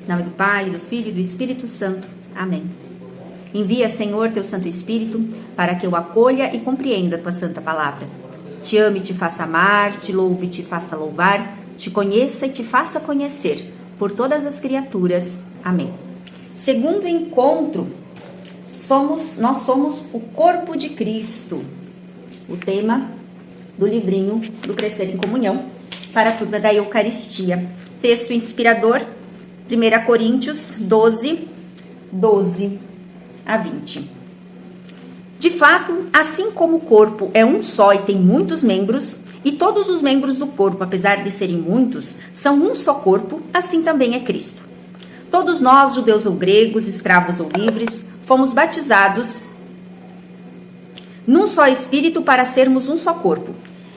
Em nome do Pai, do Filho e do Espírito Santo. Amém. Envia, Senhor, teu Santo Espírito, para que eu acolha e compreenda a tua santa palavra. Te ame e te faça amar, te louve e te faça louvar, te conheça e te faça conhecer por todas as criaturas. Amém. Segundo encontro, nós somos o corpo de Cristo. O tema do livrinho do Crescer em Comunhão para a turma da Eucaristia. Texto inspirador, 1 Coríntios 12, 12 a 20. De fato, assim como o corpo é um só e tem muitos membros, e todos os membros do corpo, apesar de serem muitos, são um só corpo, assim também é Cristo. Todos nós, judeus ou gregos, escravos ou livres, fomos batizados num só Espírito para sermos um só corpo,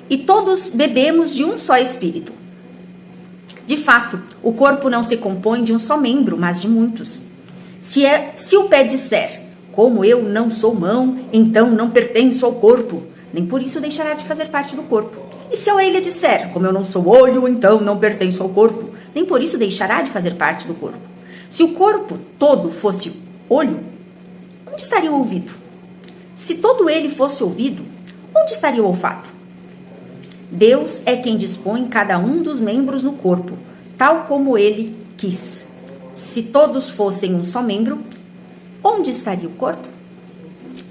e todos bebemos de um só Espírito. De fato, o corpo não se compõe de um só membro, mas de muitos. Se o pé disser, como eu não sou mão, então não pertenço ao corpo, nem por isso deixará de fazer parte do corpo. E se a orelha disser, como eu não sou olho, então não pertenço ao corpo, nem por isso deixará de fazer parte do corpo. Se o corpo todo fosse olho, onde estaria o ouvido? Se todo ele fosse ouvido, onde estaria o olfato? Deus é quem dispõe cada um dos membros no corpo, tal como ele quis. Se todos fossem um só membro, onde estaria o corpo?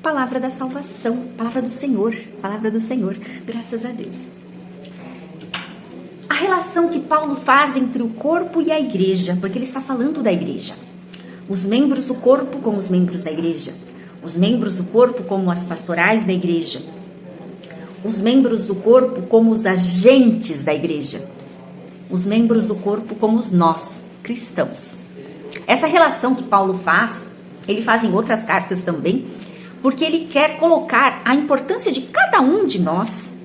Palavra da salvação, palavra do Senhor, graças a Deus. A relação que Paulo faz entre o corpo e a igreja, porque ele está falando da igreja. Os membros do corpo como os membros da igreja. Os membros do corpo como as pastorais da igreja. Os membros do corpo como os agentes da igreja. Os membros do corpo como os nós, cristãos. Essa relação que Paulo faz, ele faz em outras cartas também, porque ele quer colocar a importância de cada um de nós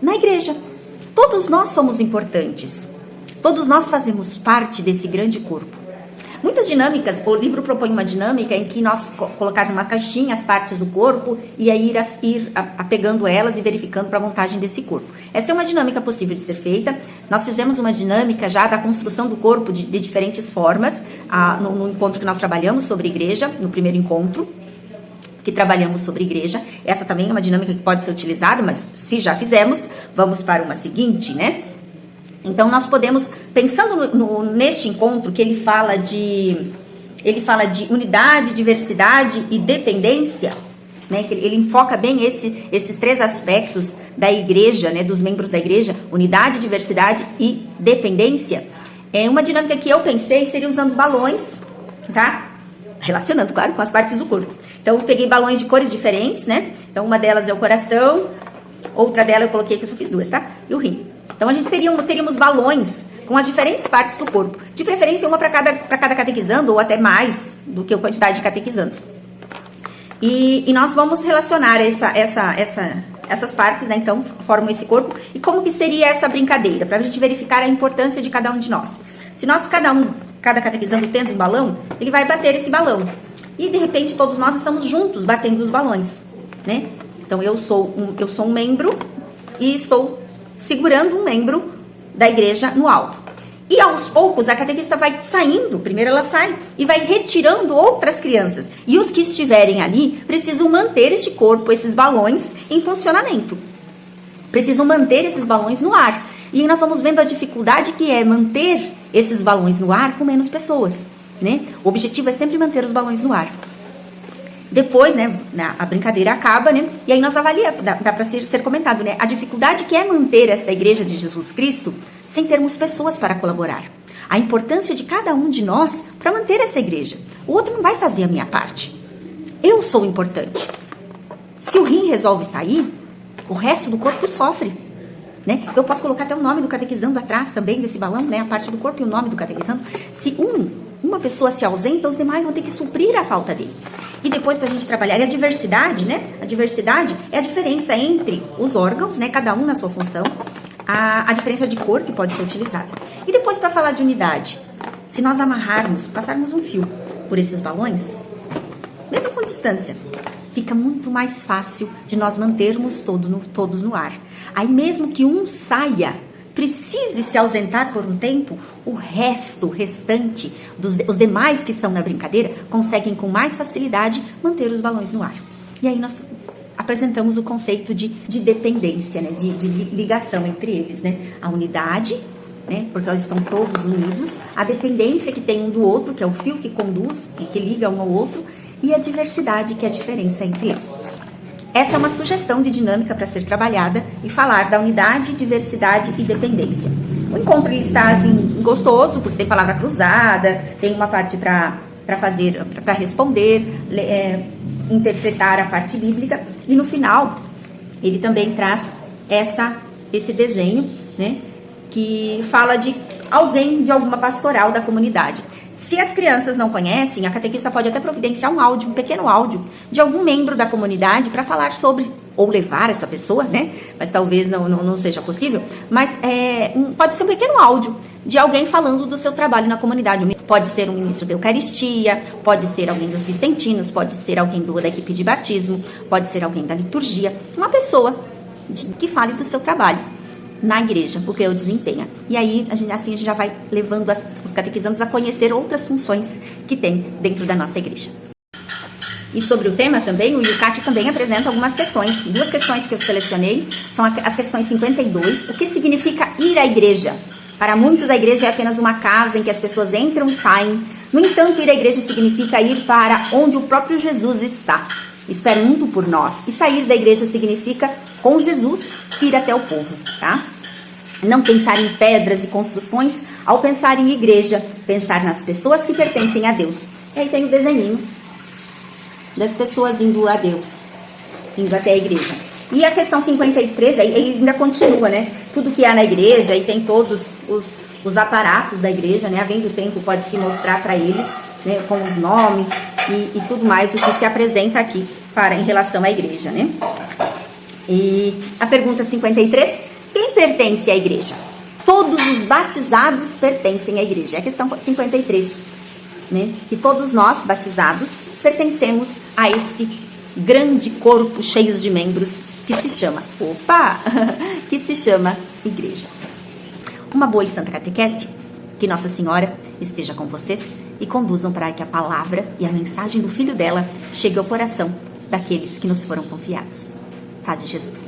na igreja. Todos nós somos importantes. Todos nós fazemos parte desse grande corpo. Muitas dinâmicas, o livro propõe uma dinâmica em que nós colocarmos numa caixinha as partes do corpo e aí ir apegando elas e verificando para a montagem desse corpo. Essa é uma dinâmica possível de ser feita. Nós fizemos uma dinâmica já da construção do corpo de diferentes formas no encontro que nós trabalhamos sobre igreja, no primeiro encontro que trabalhamos sobre igreja. Essa também é uma dinâmica que pode ser utilizada, mas se já fizemos, vamos para uma seguinte, né? Então, nós podemos, pensando neste encontro que ele fala de unidade, diversidade e dependência, né? Que ele enfoca bem esses três aspectos da igreja, né? Dos membros da igreja, unidade, diversidade e dependência. É uma dinâmica que eu pensei seria usando balões, tá? Relacionando, claro, com as partes do corpo. Então, eu peguei balões de cores diferentes, né? Então, uma delas é o coração, outra dela eu coloquei, que eu só fiz duas, tá? E o rim. Então, a gente teríamos balões com as diferentes partes do corpo. De preferência, uma para cada catequizando, ou até mais do que a quantidade de catequizandos. E nós vamos relacionar essas partes, né? Então, formam esse corpo. E como que seria essa brincadeira? Para a gente verificar a importância de cada um de nós. Se nós, cada catequizando tendo um balão, ele vai bater esse balão. E, de repente, todos nós estamos juntos batendo os balões, né? Então, eu sou um membro e estou segurando um membro da igreja no alto. E, aos poucos, a catequista vai saindo. Primeiro ela sai e vai retirando outras crianças. E os que estiverem ali precisam manter este corpo, esses balões, em funcionamento. Precisam manter esses balões no ar. E nós vamos vendo a dificuldade que é manter esses balões no ar com menos pessoas, né? O objetivo é sempre manter os balões no ar. Depois, né, a brincadeira acaba, né? E aí nós avaliamos, dá para ser comentado, né? A dificuldade que é manter essa igreja de Jesus Cristo sem termos pessoas para colaborar. A importância de cada um de nós para manter essa igreja. O outro não vai fazer a minha parte. Eu sou importante. Se o rim resolve sair, o resto do corpo sofre, né? Então eu posso colocar até o nome do catequizando atrás também desse balão, né? A parte do corpo e o nome do catequizando. Se uma pessoa se ausenta, os demais vão ter que suprir a falta dele. E depois, para a gente trabalhar a diversidade, né? A diversidade é a diferença entre os órgãos, né? Cada um na sua função, a diferença de cor que pode ser utilizada. E depois, para falar de unidade, se nós passarmos um fio por esses balões, mesmo com distância, fica muito mais fácil de nós mantermos todos no ar. Aí mesmo que um saia, precise se ausentar por um tempo, o restante, os demais que estão na brincadeira, conseguem com mais facilidade manter os balões no ar. E aí nós apresentamos o conceito de dependência, né? de ligação entre eles, né? A unidade, né? Porque eles estão todos unidos, a dependência que tem um do outro, que é o fio que conduz, que liga um ao outro, e a diversidade, que é a diferença entre eles. Essa é uma sugestão de dinâmica para ser trabalhada e falar da unidade, diversidade e dependência. O encontro ele está assim, gostoso, porque tem palavra cruzada, tem uma parte para responder, interpretar a parte bíblica, e no final ele também traz esse desenho, né, que fala de alguém de alguma pastoral da comunidade. Se as crianças não conhecem, a catequista pode até providenciar um pequeno áudio de algum membro da comunidade para falar sobre, ou levar essa pessoa, né? Mas talvez não seja possível. Mas pode ser um pequeno áudio de alguém falando do seu trabalho na comunidade. Pode ser um ministro da Eucaristia, pode ser alguém dos Vicentinos, pode ser alguém da equipe de batismo, pode ser alguém da liturgia. Uma pessoa que fale do seu trabalho na igreja, o que eu desempenho. E aí, a gente já vai levando os catequizandos a conhecer outras funções que tem dentro da nossa igreja. E sobre o tema também, o Yucati também apresenta algumas questões. 2 questões que eu selecionei são as questões 52, o que significa ir à igreja? Para muitos, a igreja é apenas uma casa em que as pessoas entram e saem. No entanto, ir à igreja significa ir para onde o próprio Jesus está, esperando por nós. E sair da igreja significa, com Jesus, ir até o povo, tá? Não pensar em pedras e construções ao pensar em igreja, pensar nas pessoas que pertencem a Deus. E aí tem o desenho das pessoas indo a Deus, indo até a igreja. E a questão 53, ele ainda continua, né? Tudo que há na igreja, e tem todos os aparatos da igreja, né? Havendo tempo, pode se mostrar para eles, né? Com os nomes e tudo mais, o que se apresenta aqui em relação à igreja, né? E a pergunta 53, quem pertence à igreja? Todos os batizados pertencem à igreja. É a questão 53, né? Que todos nós, batizados, pertencemos a esse grande corpo cheio de membros que se chama, que se chama igreja. Uma boa e santa catequese, que Nossa Senhora esteja com vocês e conduzam para que a palavra e a mensagem do Filho dela chegue ao coração daqueles que nos foram confiados. Paz de Jesus.